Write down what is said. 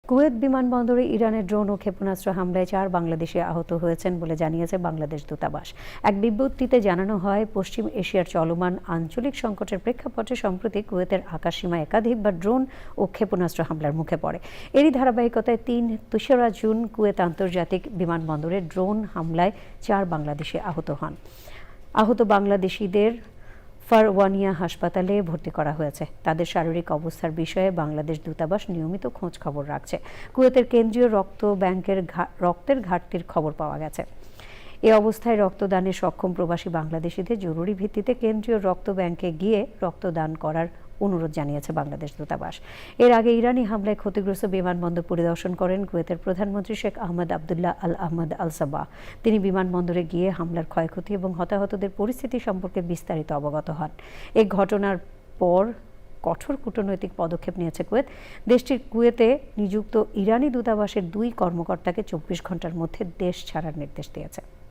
Kuwait বিমানবন্দরে ইরানের drone ও ক্ষেপণাস্ত্র হামলায় 4 বাংলাদেশি আহত হয়েছেন বলে জানিয়েছে বাংলাদেশ দূতাবাস। এক বিবৃতিতে জানানো হয়, পশ্চিম এশিয়ার চলমান আঞ্চলিক সংকটের প্রেক্ষাপটে সম্প্রতি কুয়েতের আকাশসীমা একাধিকবার ড্রোন ও ক্ষেপণাস্ত্র হামলার মুখে পড়ে। এরই ধারাবাহিকতায় 3 জুন কুয়েত আন্তর্জাতিক বিমানবন্দরে ড্রোন হামলায় 4 বাংলাদেশি আহত হন। আহত বাংলাদেশিদের ফারওয়ানিয়া হাসপাতালে ভর্তি করা হয়েছে। তাদের শারীরিক অবস্থার বিষয়ে বাংলাদেশ দূতাবাস নিয়মিত খোঁজ খবর রাখছে। কুয়েতের কেন্দ্রীয় রক্ত ব্যাংকের রক্তের ঘাটতির খবর পাওয়া গেছে। এ অবস্থায় রক্তদানে সক্ষম প্রবাসী বাংলাদেশিদের জরুরি ভিত্তিতে কেন্দ্রীয় রক্ত ব্যাংকে গিয়ে রক্তদান করার অনুরোধ জানিয়েছে বাংলাদেশ দূতাবাস। এর আগে ইরানি হামলায় ক্ষতিগ্রস্ত বিমানবন্দর পরিদর্শন করেন কুয়েতের প্রধানমন্ত্রী শেখ আহমদ আবদুল্লাহ আল আহমদ আল সাবাহ। তিনি বিমানবন্দরে গিয়ে হামলার ক্ষয়ক্ষতি এবং হতাহতদের পরিস্থিতি সম্পর্কে বিস্তারিত অবগত হন। এই ঘটনার পর কঠোর কূটনৈতিক পদক্ষেপ নিয়েছে কুয়েত। দেশটির কুয়েতে নিযুক্ত ইরানি দূতাবাসের 2 কর্মকর্তাকে 24 ঘন্টার মধ্যে দেশ ছাড়ার নির্দেশ দিয়েছে।